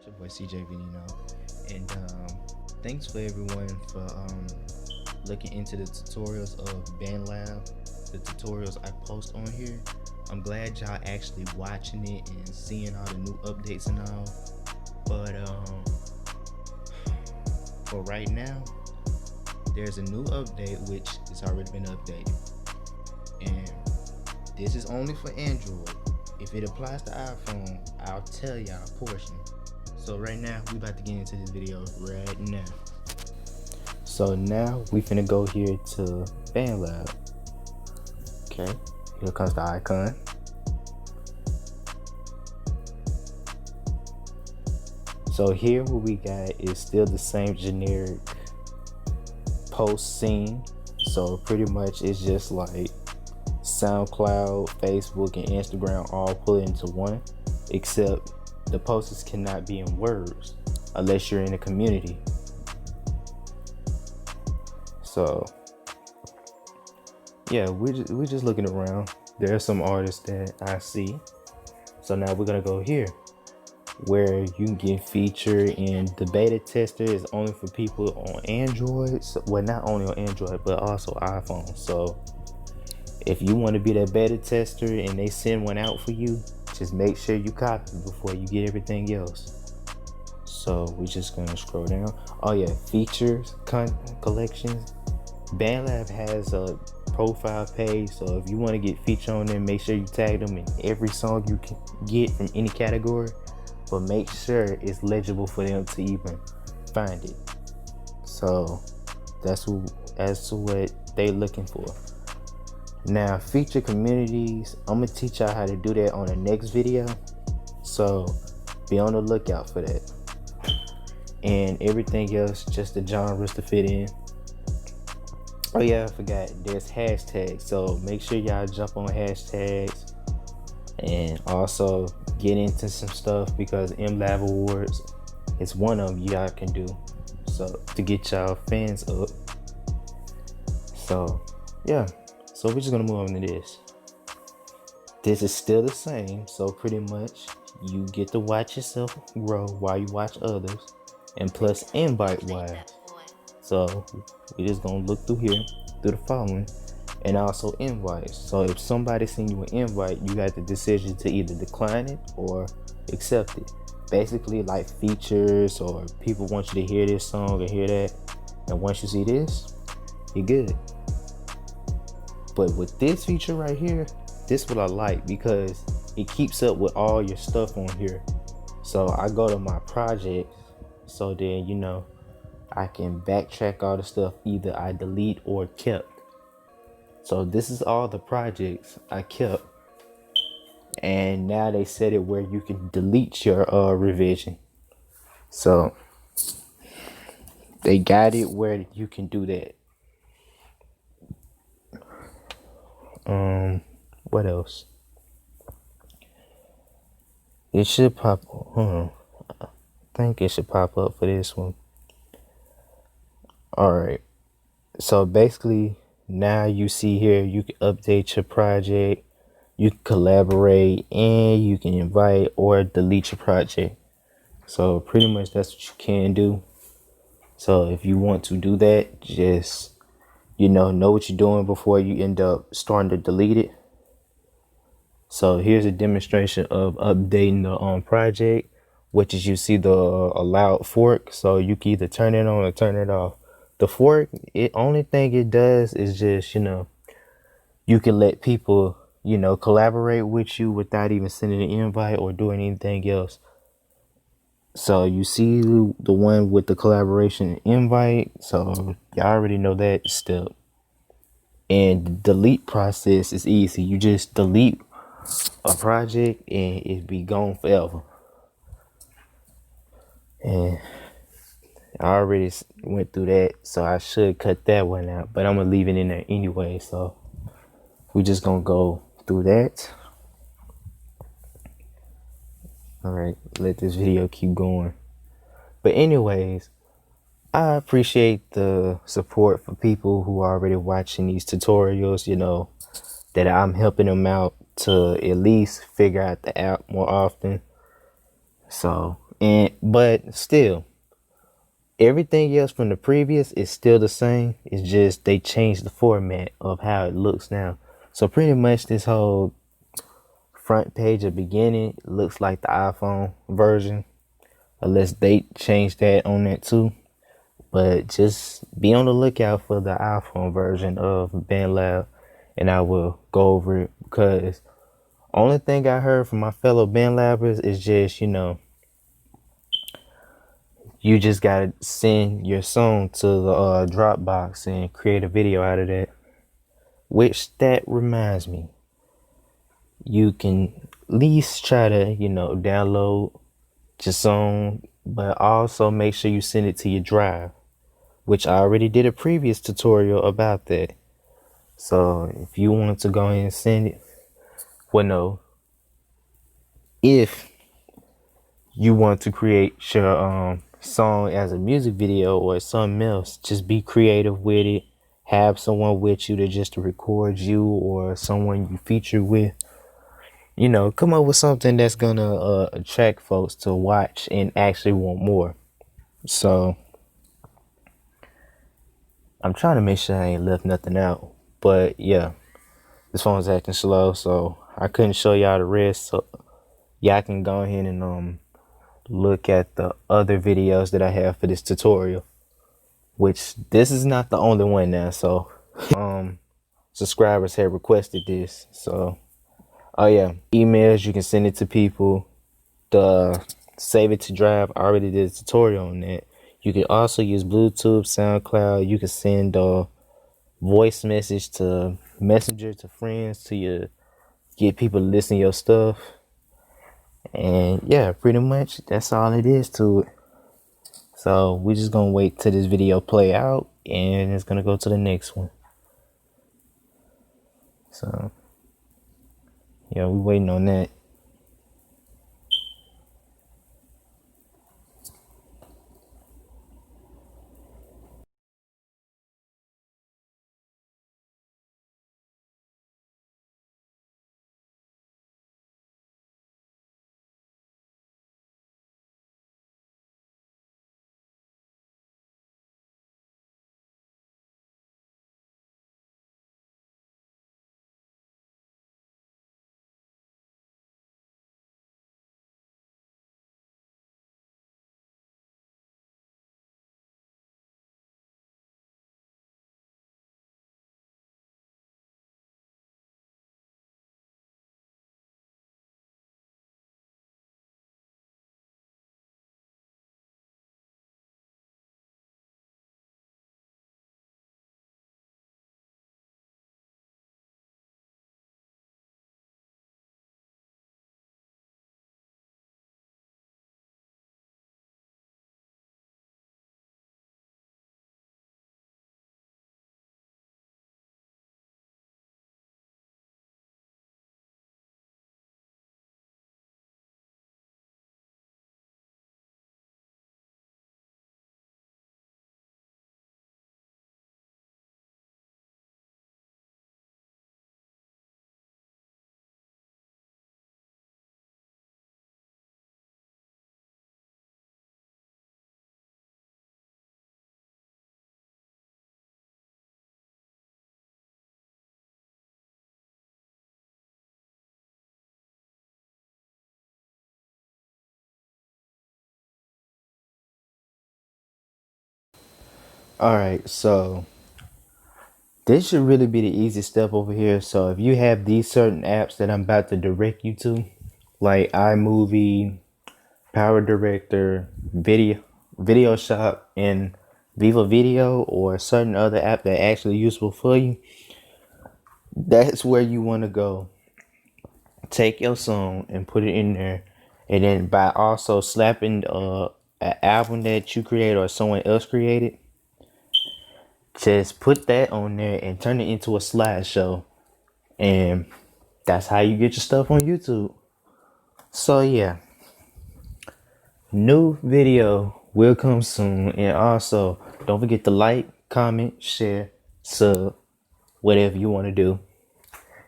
your boy CJ Venino, and thanks for everyone for looking into the tutorials of Bandlab, the tutorials I post on here. I'm glad y'all actually watching it and seeing all the new updates and all. But for right now, there's a new update which has already been updated, and this is only for Android. If it applies to iPhone, I'll tell y'all a portion. So right now, we about to get into this video right now. So now we finna go here to Bandlab. Okay, here comes the icon. So here what we got is still the same generic post scene. So pretty much it's just like SoundCloud, Facebook, and Instagram all put into one, except the posts cannot be in words unless you're in a community. So yeah, we're just looking around. There are some artists that I see. So now we're gonna go here where you can get featured, and the beta tester is only for people on Android. Well, not only on Android but also iPhone. So if you want to be that beta tester and they send one out for you, just make sure you copy before you get everything else. So we're just gonna scroll down. Oh yeah, features, collections. Bandlab has a profile page, so if you want to get featured on there, make sure you tag them in every song you can get from any category, but make sure it's legible for them to even find it. So that's what they're looking for. Now, feature communities, I'm gonna teach y'all how to do that on the next video, so be on the lookout for that. And everything else, just the genres to fit in. Oh yeah, I forgot, there's hashtags, so make sure y'all jump on hashtags and also get into some stuff, because MLab Awards is one of them y'all can do, so to get y'all fans up. So yeah, so we're just gonna move on to this. This is still the same, so pretty much you get to watch yourself grow while you watch others, and plus invite wise. So we're just gonna look through here, through the following, and also invites. So if somebody send you an invite, you got the decision to either decline it or accept it. Basically like features, or people want you to hear this song or hear that, and once you see this, you're good. But with this feature right here, this what I like, because it keeps up with all your stuff on here. So I go to my projects, so then I can backtrack all the stuff either I delete or kept. So this is all the projects I kept, and now they set it where you can delete your revision. So they got it where you can do that. What else? It should pop. I think it should pop up for this one. All right. So basically, now you see here, you can update your project, you can collaborate, and you can invite or delete your project. So pretty much that's what you can do. So if you want to do that, just know what you're doing before you end up starting to delete it. So here's a demonstration of updating the project, which is you see the allowed fork. So you can either turn it on or turn it off. The fork, only thing it does is just, you can let people, collaborate with you without even sending an invite or doing anything else. So you see the one with the collaboration invite. So you already know that step. And the delete process is easy. You just delete a project and it be gone forever. And I already went through that, so I should cut that one out, but I'm gonna leave it in there anyway. So we just gonna go through that. All right, let this video keep going. But anyways, I appreciate the support for people who are already watching these tutorials, that I'm helping them out to at least figure out the app more often. So But still, everything else from the previous is still the same. It's just they changed the format of how it looks now. So pretty much this whole front page at beginning looks like the iPhone version, unless they change that on that too. But just be on the lookout for the iPhone version of Bandlab, and I will go over it, because only thing I heard from my fellow Bandlabbers is just, you just gotta send your song to the Dropbox and create a video out of that. Which that reminds me, you can at least try to, download your song, but also make sure you send it to your drive, which I already did a previous tutorial about that. So if you want to go ahead and send it, well, no, if you want to create your song as a music video or something else, just be creative with it. Have someone with you to just record you, or someone you feature with. Come up with something that's gonna attract folks to watch and actually want more. So I'm trying to make sure I ain't left nothing out. But yeah, this phone's acting slow, so I couldn't show y'all the rest. So y'all can go ahead and look at the other videos that I have for this tutorial, which this is not the only one now. So subscribers have requested this. So oh yeah, emails, you can send it to people. The save it to drive, I already did a tutorial on that. You can also use Bluetooth, SoundCloud. You can send a voice message to Messenger to friends to get people to listen to your stuff. And yeah, pretty much that's all it is to it. So we're just gonna wait till this video play out, and it's gonna go to the next one. So yeah, we're waiting on that. All right, so this should really be the easy step over here. So if you have these certain apps that I'm about to direct you to, like iMovie, Power Director, Video Shop, and Viva Video, or a certain other app that actually useful for you, that's where you want to go. Take your song and put it in there, and then by also slapping an album that you created or someone else created, just put that on there and turn it into a slideshow, and that's how you get your stuff on YouTube. So yeah, new video will come soon, and also don't forget to like, comment, share, sub, whatever you want to do.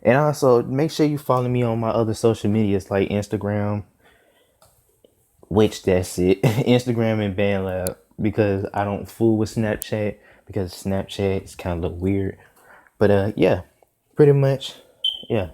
And also make sure you follow me on my other social medias like Instagram, which that's it. Instagram and Bandlab, because I don't fool with Snapchat because Snapchat is kind of weird. But yeah, pretty much, yeah.